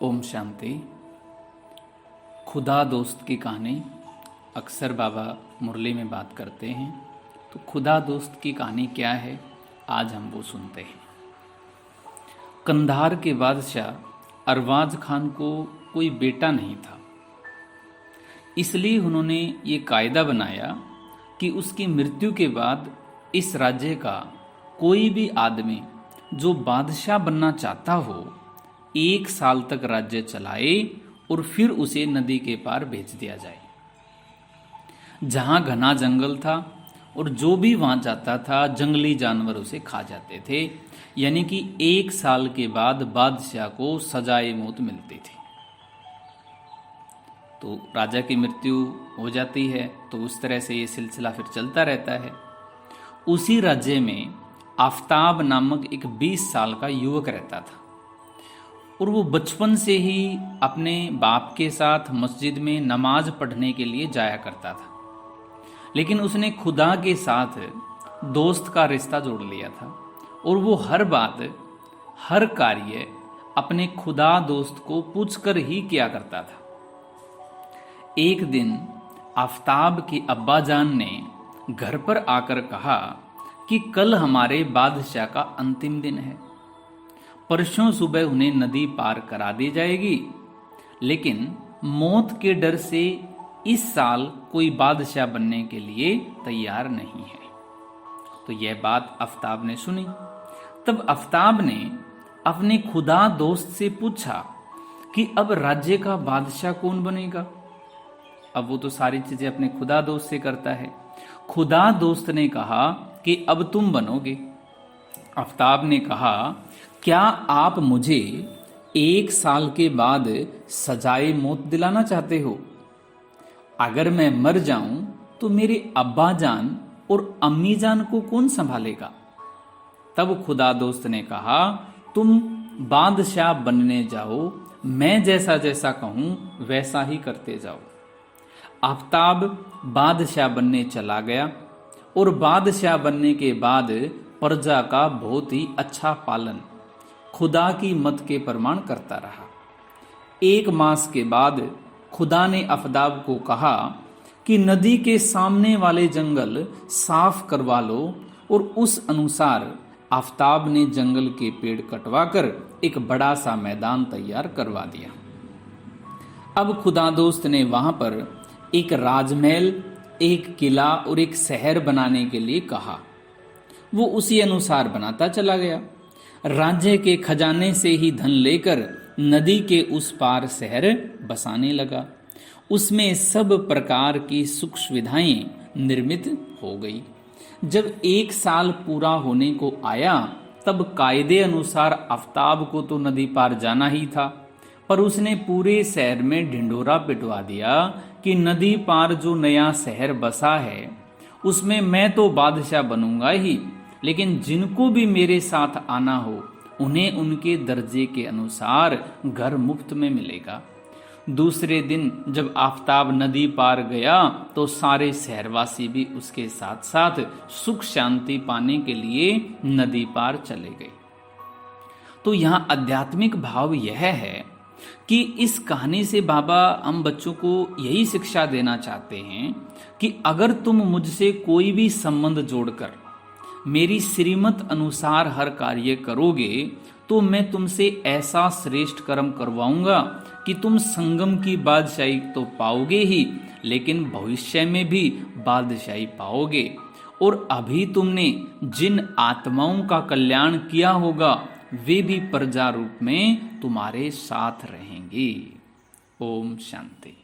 ओम शांति। खुदा दोस्त की कहानी अक्सर बाबा मुरली में बात करते हैं, तो खुदा दोस्त की कहानी क्या है आज हम वो सुनते हैं। कंधार के बादशाह अरवाज खान को कोई बेटा नहीं था, इसलिए उन्होंने ये कायदा बनाया कि उसकी मृत्यु के बाद इस राज्य का कोई भी आदमी जो बादशाह बनना चाहता हो 1 साल तक राज्य चलाए और फिर उसे नदी के पार भेज दिया जाए। जहां घना जंगल था और जो भी वहां जाता था जंगली जानवर उसे खा जाते थे, यानी कि 1 साल के बाद बादशाह को सजाए मौत मिलती थी। तो राजा की मृत्यु हो जाती है, तो उस तरह से ये सिलसिला फिर चलता रहता है। उसी राज्य में आफताब नामक एक 20 साल का युवक रहता था और वो बचपन से ही अपने बाप के साथ मस्जिद में नमाज पढ़ने के लिए जाया करता था, लेकिन उसने खुदा के साथ दोस्त का रिश्ता जोड़ लिया था और वो हर बात हर कार्य अपने खुदा दोस्त को पूछकर ही किया करता था। एक दिन आफताब की अब्बा जान ने घर पर आकर कहा कि कल हमारे बादशाह का अंतिम दिन है, परसों सुबह उन्हें नदी पार करा दी जाएगी, लेकिन मौत के डर से इस साल कोई बादशाह बनने के लिए तैयार नहीं है। तो यह बात आफताब ने सुनी। तब आफताब ने अपने खुदा दोस्त से पूछा कि अब राज्य का बादशाह कौन बनेगा। अब वो तो सारी चीजें अपने खुदा दोस्त से करता है। खुदा दोस्त ने कहा कि अब तुम बनोगे। आफताब ने कहा, क्या आप मुझे 1 साल के बाद सजाए मौत दिलाना चाहते हो? अगर मैं मर जाऊं तो मेरे अब्बा जान और अम्मी जान को कौन संभालेगा? तब खुदा दोस्त ने कहा, तुम बादशाह बनने जाओ, मैं जैसा जैसा कहूं वैसा ही करते जाओ। आफताब बादशाह बनने चला गया और बादशाह बनने के बाद प्रजा का बहुत ही अच्छा पालन खुदा की मत के प्रमाण करता रहा। 1 मास के बाद खुदा ने आफताब को कहा कि नदी के सामने वाले जंगल साफ करवा लो, और उस अनुसार आफताब ने जंगल के पेड़ कटवाकर एक बड़ा सा मैदान तैयार करवा दिया। अब खुदा दोस्त ने वहां पर एक राजमहल, एक किला और एक शहर बनाने के लिए कहा। वो उसी अनुसार बनाता चला गया। राज्य के खजाने से ही धन लेकर नदी के उस पार शहर बसाने लगा। उसमें सब प्रकार की सुख सुविधाएं निर्मित हो गई। जब 1 साल पूरा होने को आया, तब कायदे अनुसार आफताब को तो नदी पार जाना ही था, पर उसने पूरे शहर में ढिंढोरा पिटवा दिया कि नदी पार जो नया शहर बसा है उसमें मैं तो बादशाह बनूंगा ही, लेकिन जिनको भी मेरे साथ आना हो उन्हें उनके दर्जे के अनुसार घर मुफ्त में मिलेगा। दूसरे दिन जब आफताब नदी पार गया तो सारे शहरवासी भी उसके साथ साथ सुख शांति पाने के लिए नदी पार चले गए। तो यहाँ आध्यात्मिक भाव यह है कि इस कहानी से बाबा हम बच्चों को यही शिक्षा देना चाहते हैं कि अगर तुम मुझसे कोई भी संबंध जोड़कर मेरी श्रीमत अनुसार हर कार्य करोगे, तो मैं तुमसे ऐसा श्रेष्ठ कर्म करवाऊंगा कि तुम संगम की बादशाही तो पाओगे ही, लेकिन भविष्य में भी बादशाही पाओगे। और अभी तुमने जिन आत्माओं का कल्याण किया होगा वे भी प्रजा रूप में तुम्हारे साथ रहेंगे। ओम शांति।